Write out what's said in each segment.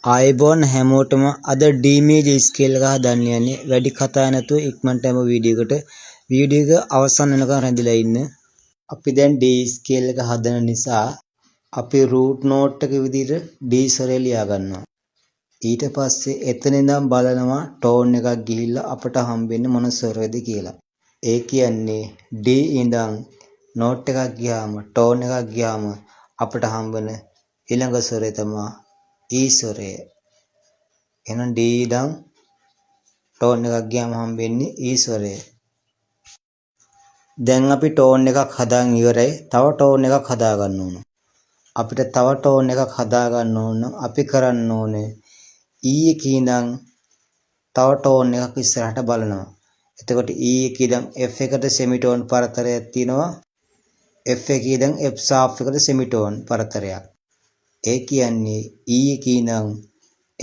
ආයිබෝන් හැමෝටම අද D major scale එක හදන්න යන්නේ. වැඩි කතා නැතුව ඉක්මනට යමු වීඩියෝ එකට. වීඩියෝ එක අවසන් වෙනකන් රැඳිලා ඉන්න. අපි දැන් D ස්කේල් එක හදන නිසා අපි රූට් නෝට් එක විදිහට D ස්වරය ලියා ගන්නවා. ඊට පස්සේ එතන ඉඳන් බලනවා ටෝන් එකක් ගිහිල්ලා අපට හම්බෙන්නේ මොන ස්වරයද කියලා. ඒ කියන්නේ D ඉඳන් නෝට් එකක් ගියාම ටෝන් එකක් ගියාම අපට හම්බෙන ඊළඟ ස්වරය තමයි E ස්වරය. එහෙනම් D ඉඳන් ටෝන් එකක් ගියාම හම්බෙන්නේ E ස්වරය. දැන් අපි ටෝන් එකක් හදාගෙන ඉවරයි. තව ටෝන් එකක් හදා ගන්න ඕන. අපිට තව ටෝන් එකක් හදා ගන්න ඕන නම් අපි කරන්න ඕනේ E එකේ ඉඳන් තව ටෝන් එකක් ඉස්සරහට බලනවා. එතකොට E එකේ ඉඳන් F එකට සෙමිටෝන් පරතරයක් තියෙනවා. F එකේ ඉඳන් F sharp එකට සෙමිටෝන් පරතරයක්. ඒ කියන්නේ E එකේ ඉඳන්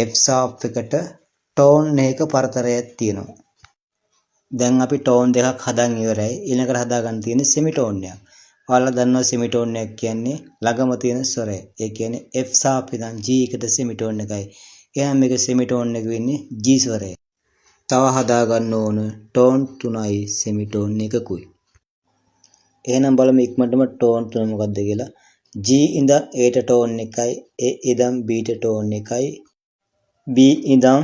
F sharp එකට ටෝන් එකක පරතරයක් තියෙනවා. දැන් අපි ටෝන් දෙකක් හදාගෙන ඉවරයි. ඊළඟට හදා ගන්න තියෙන්නේ සෙමිටෝන් එකක්. ඔයාලා දන්නවා සෙමිටෝන් එක කියන්නේ ළඟම තියෙන ස්වරය. ඒ කියන්නේ F sharp ඉඳන් G එකට සෙමිටෝන් එකයි. එහෙනම් මේක සෙමිටෝන් එක වෙන්නේ G ස්වරය. තව හදා ගන්න ඕන ටෝන් 3යි සෙමිටෝන් එකකුයි. එහෙනම් බලමු ඉක්මනටම ටෝන් 3 මොකක්ද කියලා. G ඉඳන් A ට ටෝන් එකයි, A ඉඳන් B ට ටෝන් එකයි, B ඉඳන්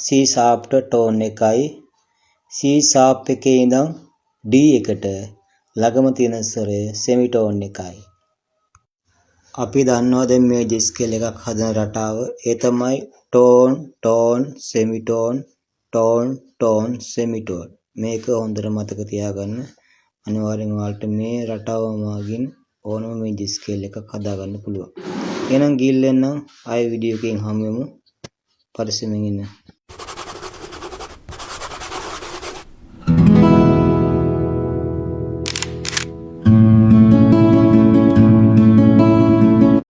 C sharp ට ටෝන් එකයි, C sharp එකේ ඉඳන් D එකට ළඟම තියෙන ස්වරය සෙමිටෝන් එකයි. අපි දන්නවා දැන් මේජර් ස්කේල් එකක් හදන රටාව. ඒ තමයි tone, tone, semitone, tone, tone, semitone. මේක හොඳට මතක තියාගන්න. අනිවාර්යෙන් ඔයාලට මේ රටාව මාගින් ඕනම මේජර් ස්කේල් එකක් හදා ගන්න පුළුවන්. එහෙනම් ගිහින් එන්නම් ආයෙ වීඩියෝ එකකින් හමු වෙමු. පරිස්සමෙන් ඉන්න.